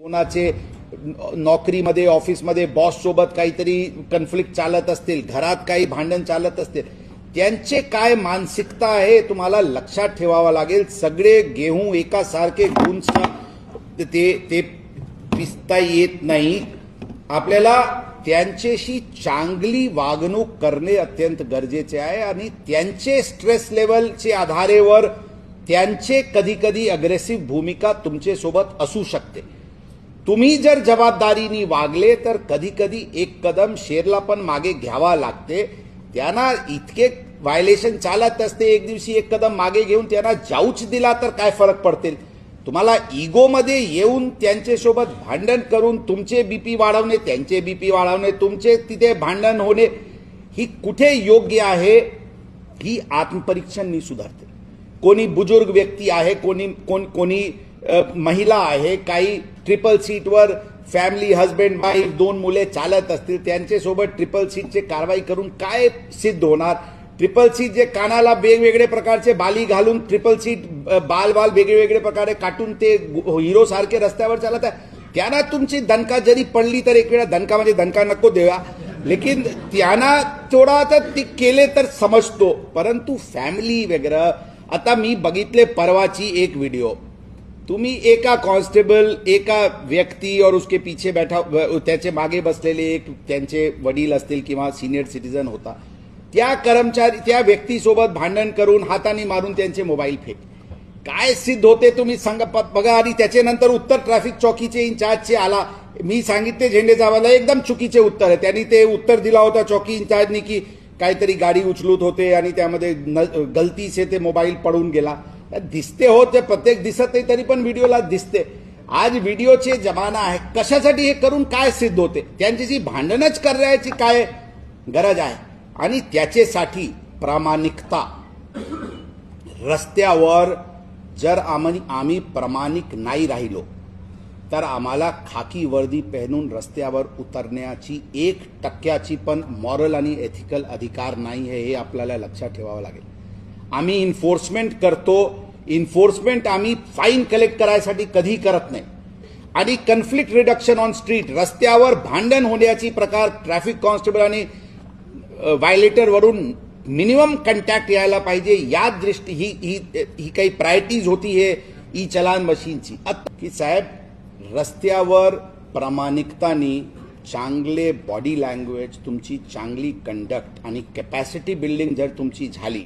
कोणाचे नोकरीमध्ये ऑफिसमध्ये बॉस सोबत काहीतरी कन्फ्लिक्ट चालत असतील, घरात काही भांडण चालत असतील, त्यांचे काय मानसिकता आहे तुम्हाला लक्षात ठेवावं लागेल. सगळे गेहूं एकासारखे गुंज ते पिसता येत नाही. आपल्याला त्यांच्याशी चांगली वागणूक करणे अत्यंत गरजेचे आहे आणि त्यांचे स्ट्रेस लेवलच्या आधारेवर त्यांचे कधी कधी अग्रेसिव्ह भूमिका तुमच्यासोबत असू शकते. तुम्ही जर जबाबदारीने वागले तर कधी कधी एक कदम शेरला पण मागे घ्यावा लागते. त्यांना इतके व्हायलेशन चालत असते, एक दिवशी एक कदम मागे घेऊन त्यांना जाऊच दिला तर काय फरक पडतील. तुम्हाला इगोमध्ये येऊन त्यांच्यासोबत भांडण करून तुमचे बीपी वाढवणे, त्यांचे बीपी वाढवणे, तुमचे तिथे भांडण होणे ही कुठे योग्य आहे. ही आत्मपरीक्षणनी सुधारते. कोणी बुजुर्ग व्यक्ती आहे, कोणी महिला आहे, काही ट्रिपल सीटवर फॅमिली हस्बंड वाईफ दोन मुले चालत असतील, त्यांच्यासोबत ट्रिपल सीटचे कारवाई करून काय सिद्ध होणार. ट्रिपल सीट जे कानाला वेगवेगळे प्रकारचे बाली घालून ट्रिपल सीट बाल वेगवेगळे प्रकारे काटून ते हिरो सारखे रस्त्यावर चालत आहे. त्यांना तुमची दणका जरी पडली तर एक वेळा दणका म्हणजे दणका नको देवा, लेकिन त्यांना थोडा तर ती केले तर समजतो. परंतु फॅमिली वगैरे आता मी बघितले परवाची एक व्हिडिओ. तुम्ही एका कॉन्स्टेबल, एका व्यक्ती और उसके पीछे बैठा, त्याचे मागे बसलेले एक त्यांचे वडील असतील किंवा सिनियर सिटीजन होता, त्या कर्मचारी त्या व्यक्तीसोबत भांडण करून हाताने मारून त्यांचे मोबाईल फेक. काय सिद्ध होते तुम्ही सांगा बघा. आणि त्याच्यानंतर उत्तर ट्रॅफिक चौकीचे इंचार्जचे आला. मी सांगितले झेंडे जावाला एकदम चुकीचे उत्तर आहे. त्यांनी ते उत्तर दिला होता चौकी इंचार्जनी की काहीतरी गाडी उचलत होते आणि त्यामध्ये गलतीचे ते मोबाईल पडून गेला. दिसते हो, ते प्रत्येक दिसत नाही तरी पण व्हिडिओला दिसते. आज व्हिडिओचे जमाना आहे. कशासाठी हे करून काय सिद्ध होते. त्यांच्याशी भांडणच करायची काय गरज आहे. आणि त्याच्यासाठी प्रामाणिकता. रस्त्यावर जर आम्ही प्रामाणिक नाही राहिलो तर आम्हाला खाकी वर्दी पहनून रस्त्यावर उतरण्याची 1% पण मॉरल आणि एथिकल अधिकार नाही आहे. हे आपल्याला लक्षात ठेवावं लागेल. आम्ही इन्फोर्समेंट करतो. इन्फोर्समेंट आम्ही फाईन कलेक्ट करायसाठी कधी करत नाही. आणि कन्फ्लिक्ट रिडक्शन ऑन स्ट्रीट, रस्त्यावर भांडण होण्याची प्रकार ट्रॅफिक कॉन्स्टेबल आणि व्हायलेटर वरून मिनिमम कंटॅक्ट यायला पाहिजे. या दृष्टी ही काही प्रायोरिटीज होती हे ई चलान मशीनची की साहेब रस्त्यावर प्रामाणिकतानी चांगले बॉडी लँग्वेज, तुमची चांगली कंडक्ट आणि कॅपॅसिटी बिल्डिंग जर तुमची झाली